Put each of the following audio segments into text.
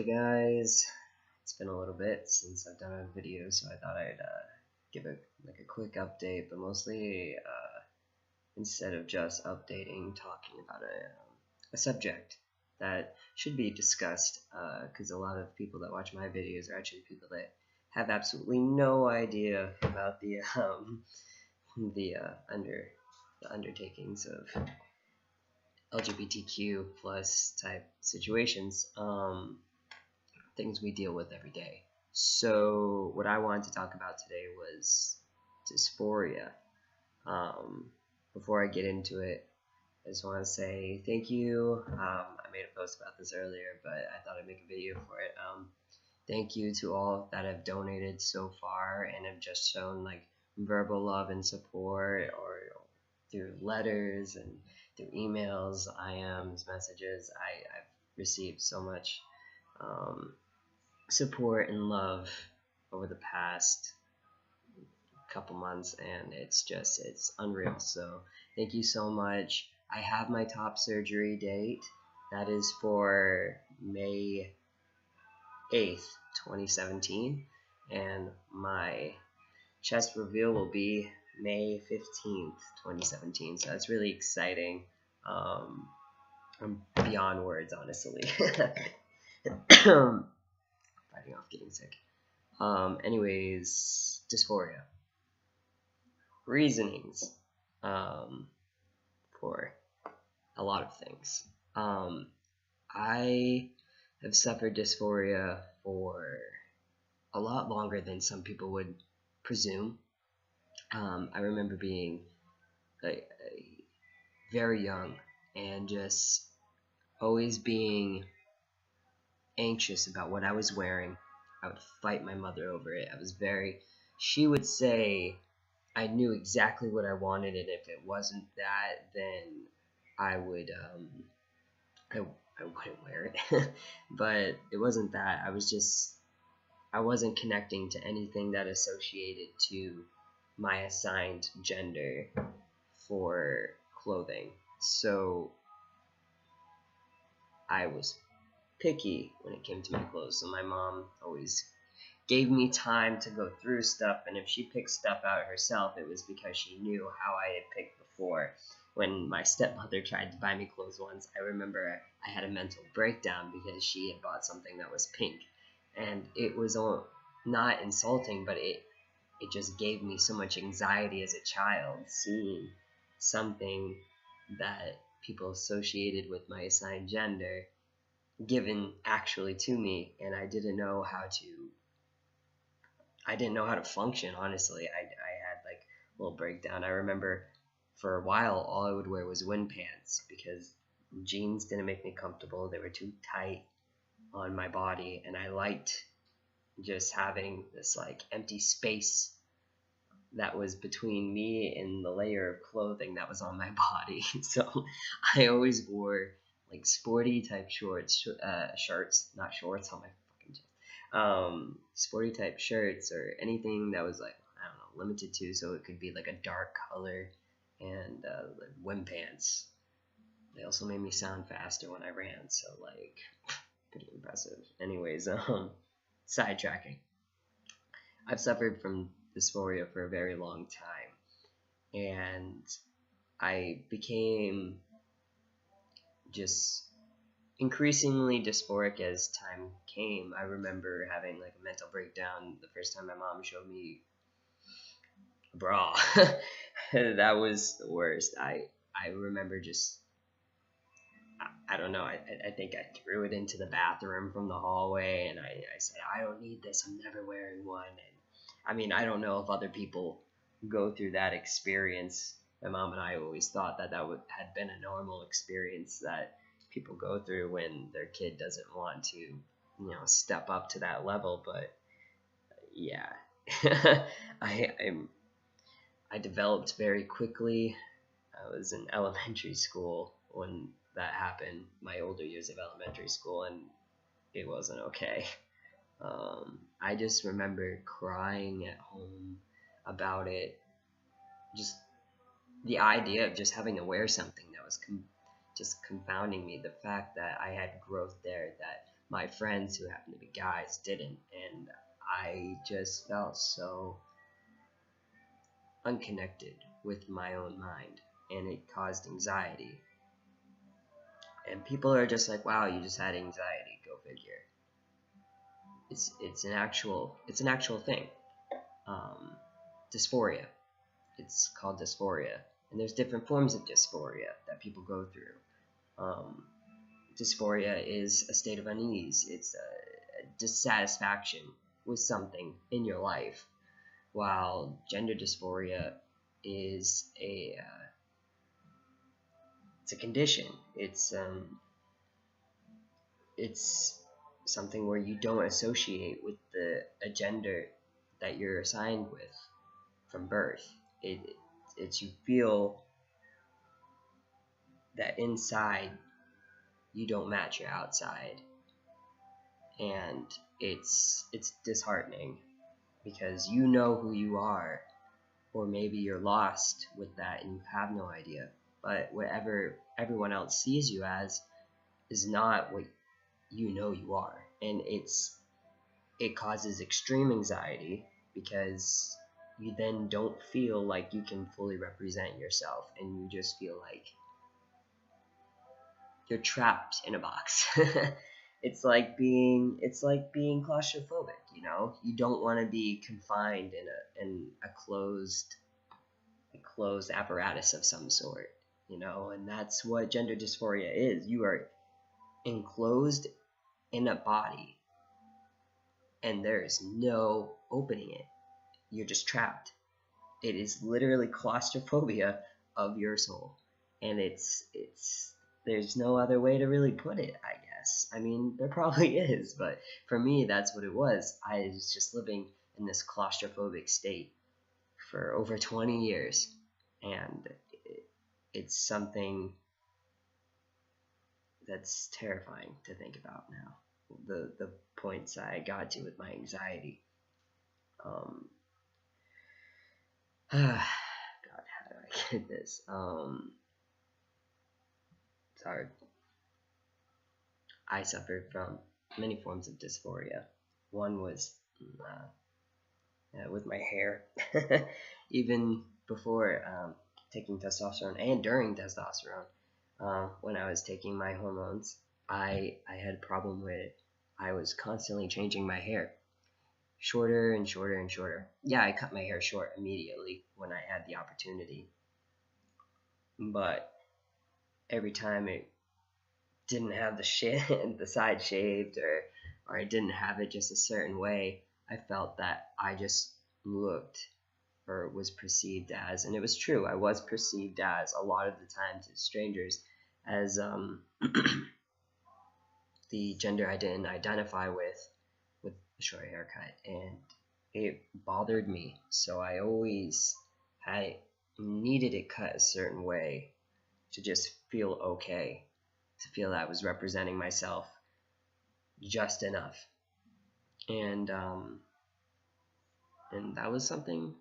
guys, it's been a little bit since I've done a video, so I thought I'd give a quick update, but mostly instead of just updating, talking about a subject that should be discussed, because a lot of people that watch my videos are actually people that have absolutely no idea about the undertakings of LGBTQ plus type situations, things we deal with every day. So what I wanted to talk about today was dysphoria. Before I get into it, I just want to say thank you. I made a post about this earlier, but I thought I'd make a video for it. Thank you to all that have donated so far and have just shown like verbal love and support, or through letters and through emails, IMs, messages. I've received so much support and love over the past couple months, and it's unreal. So thank you so much. I have my top surgery date. That is for May 8th, 2017, and my chest reveal will be May 15th, 2017. So that's really exciting. I'm beyond words, honestly. Fighting off getting sick. Anyways, dysphoria. Reasonings for a lot of things. I have suffered dysphoria for a lot longer than some people would presume. I remember being very young and just always being anxious about what I was wearing. I would fight my mother over it. She would say I knew exactly what I wanted, and if it wasn't that, then I would I wouldn't wear it. But it wasn't that. I wasn't connecting to anything that associated to my assigned gender for clothing. So I was picky when it came to my clothes. So my mom always gave me time to go through stuff, and if she picked stuff out herself, it was because she knew how I had picked before. When my stepmother tried to buy me clothes once, I remember I had a mental breakdown because she had bought something that was pink, and it was not insulting, but it just gave me so much anxiety as a child, seeing something that people associated with my assigned gender given actually to me, and I didn't know how to function, honestly. I had like a little breakdown. I remember for a while all I would wear was wind pants because jeans didn't make me comfortable. They were too tight on my body, and I liked just having this like empty space that was between me and the layer of clothing that was on my body. So I always wore like sporty type shirts, not shorts on my fucking chest. Sporty type shirts or anything that was like, I don't know, limited to, so it could be like a dark color, and like wind pants. They also made me sound faster when I ran, so like pretty impressive. Anyways, sidetracking. I've suffered from dysphoria for a very long time, and I became just increasingly dysphoric as time came. I remember having like a mental breakdown the first time my mom showed me a bra. That was the worst. I remember just, I don't know, I think I threw it into the bathroom from the hallway, and I said, I don't need this, I'm never wearing one. And I mean, I don't know if other people go through that experience. My mom and I always thought that had been a normal experience that people go through when their kid doesn't want to, step up to that level. But yeah, I developed very quickly. I was in elementary school when that happened, my older years of elementary school, and it wasn't okay. I just remember crying at home about it. Just the idea of just having to wear something that was just confounding me. The fact that I had growth there, that my friends who happen to be guys didn't, and I just felt so unconnected with my own mind, and it caused anxiety. And people are just like, wow, you just had anxiety, go figure. It's an actual thing. um, Dysphoria. It's called dysphoria, and there's different forms of dysphoria that people go through. um, Dysphoria is a state of unease. It's a dissatisfaction with something in your life, while gender dysphoria is it's a condition. It's something where you don't associate with a gender that you're assigned with from birth. It's you feel that inside you don't match your outside, and it's disheartening because you know who you are, or maybe you're lost with that and you have no idea. But whatever everyone else sees you as is not what you know you are, and it causes extreme anxiety because you then don't feel like you can fully represent yourself, and you just feel like you're trapped in a box. It's like being claustrophobic, you know? You don't want to be confined in a closed apparatus of some sort, you know? And that's what gender dysphoria is. You are enclosed in a body, and there is no opening it. You're just trapped. It is literally claustrophobia of your soul, and it's there's no other way to really put it, I guess. I mean, there probably is, but for me, that's what it was. I was just living in this claustrophobic state for over 20 years, and it's something that's terrifying to think about now. The points I got to with my anxiety. Um, God, how do I get this? It's hard. I suffered from many forms of dysphoria. One was with my hair. Even before taking testosterone and during testosterone, when I was taking my hormones, I had a problem with I was constantly changing my hair. Shorter and shorter and shorter. Yeah, I cut my hair short immediately when I had the opportunity. But every time it didn't have the side shaved, or I didn't have it just a certain way, I felt that I just looked, or was perceived as, and it was true, I was perceived as a lot of the time to strangers as the gender I didn't identify with a short haircut, and it bothered me. So I always needed it cut a certain way to just feel okay, to feel that I was representing myself just enough. And that was something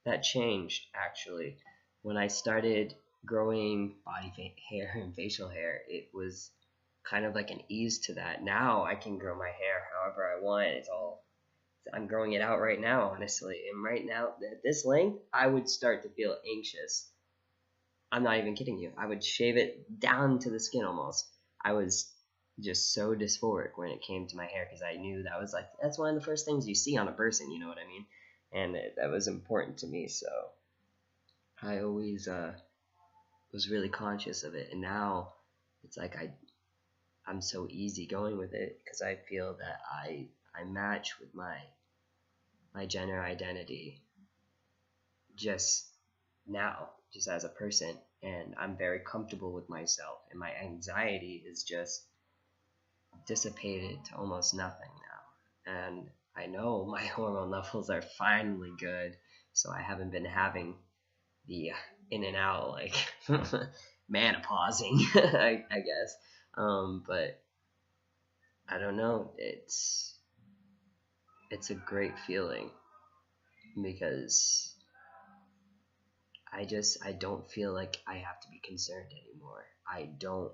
that changed actually when I started growing body hair and facial hair. It was kind of like an ease to that. Now I can grow my hair however I want. I'm growing it out right now, honestly. And right now, at this length, I would start to feel anxious. I'm not even kidding you. I would shave it down to the skin almost. I was just so dysphoric when it came to my hair because I knew that's one of the first things you see on a person, you know what I mean? And that was important to me, so I always was really conscious of it. And now it's like I'm so easy going with it because I feel that I match with my gender identity just now, just as a person, and I'm very comfortable with myself, and my anxiety is just dissipated to almost nothing now. And I know my hormone levels are finally good, so I haven't been having the in and out like menopausing, I guess. But I don't know. It's a great feeling because I don't feel like I have to be concerned anymore. I don't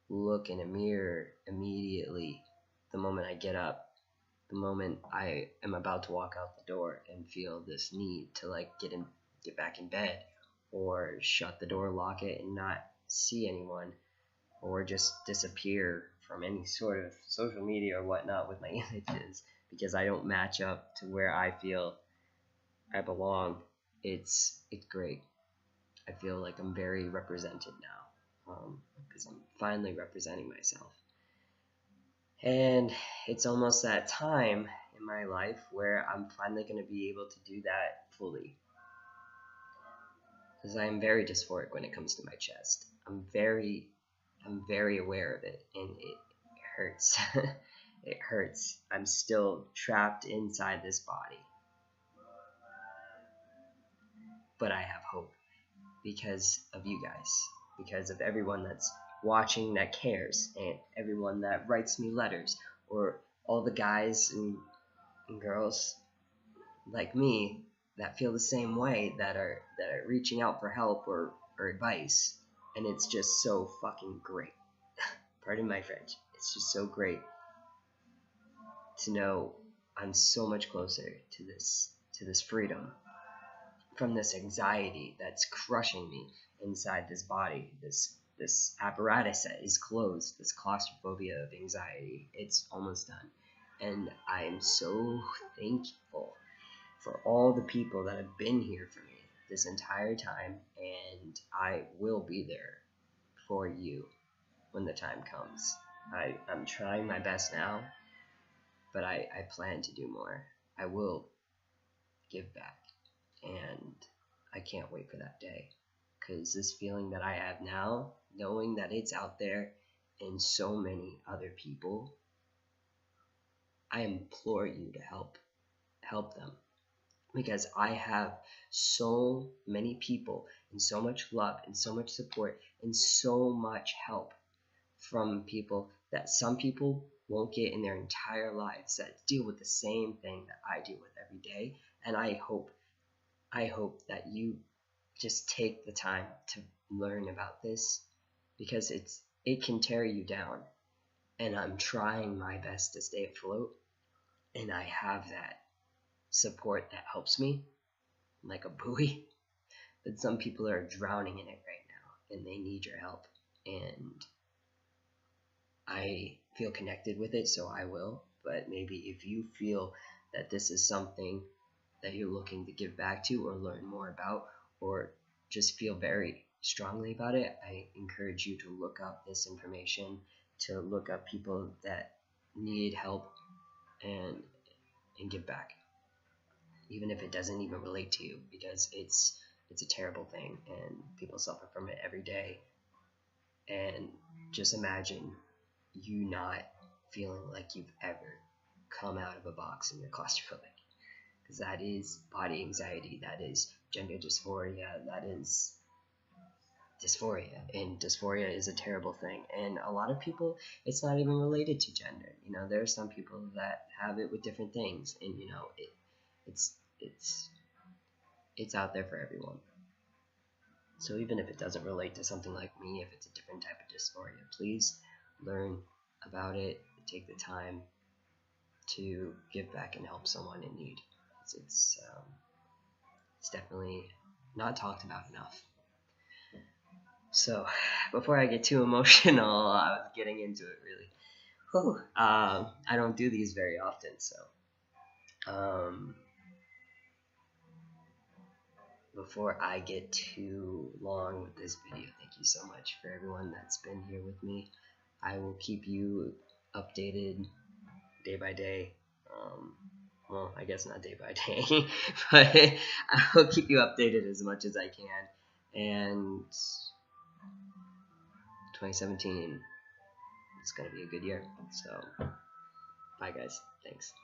look in a mirror immediately the moment I get up, the moment I am about to walk out the door, and feel this need to like get back in bed, or shut the door, lock it, and not see anyone, or just disappear from any sort of social media or whatnot with my images because I don't match up to where I feel I belong. It's great. I feel like I'm very represented now, because I'm finally representing myself. And it's almost that time in my life where I'm finally going to be able to do that fully. Because I am very dysphoric when it comes to my chest. I'm very aware of it, and it hurts. It hurts. I'm still trapped inside this body. But I have hope because of you guys, because of everyone that's watching that cares, and everyone that writes me letters, or all the guys and girls like me that feel the same way, that are reaching out for help or advice. And it's just so fucking great. Pardon my French. It's just so great to know I'm so much closer to this freedom from this anxiety that's crushing me inside this body, this apparatus that is closed, this claustrophobia of anxiety. It's almost done. And I am so thankful for all the people that have been here for me this entire time, and I will be there for you when the time comes. I'm trying my best now, but I plan to do more. I will give back, and I can't wait for that day, because this feeling that I have now, knowing that it's out there in so many other people, I implore you to help them, because I have so many people and so much love and so much support and so much help from people that some people won't get in their entire lives, that deal with the same thing that I deal with every day. And I hope that you just take the time to learn about this, because it can tear you down, and I'm trying my best to stay afloat, and I have that support that helps me like a buoy. But some people are drowning in it right now, and they need your help, and I feel connected with it, so I will. But maybe if you feel that this is something that you're looking to give back to or learn more about, or just feel very strongly about it, I encourage you to look up this information, to look up people that need help, and give back, even if it doesn't even relate to you, because it's a terrible thing and people suffer from it every day. And just imagine you not feeling like you've ever come out of a box and you're claustrophobic, because that is body anxiety, that is gender dysphoria, that is dysphoria, and dysphoria is a terrible thing. And a lot of people, it's not even related to gender. There are some people that have it with different things, and it's out there for everyone. So even if it doesn't relate to something like me, if it's a different type of dysphoria, please learn about it. Take the time to give back and help someone in need. It's definitely not talked about enough. So before I get too emotional, I was getting into it really. Whew. I don't do these very often, so before I get too long with this video, thank you so much for everyone that's been here with me. I will keep you updated day by day. Well, I guess not day by day, but I will keep you updated as much as I can. And 2017 is going to be a good year. So, bye guys. Thanks.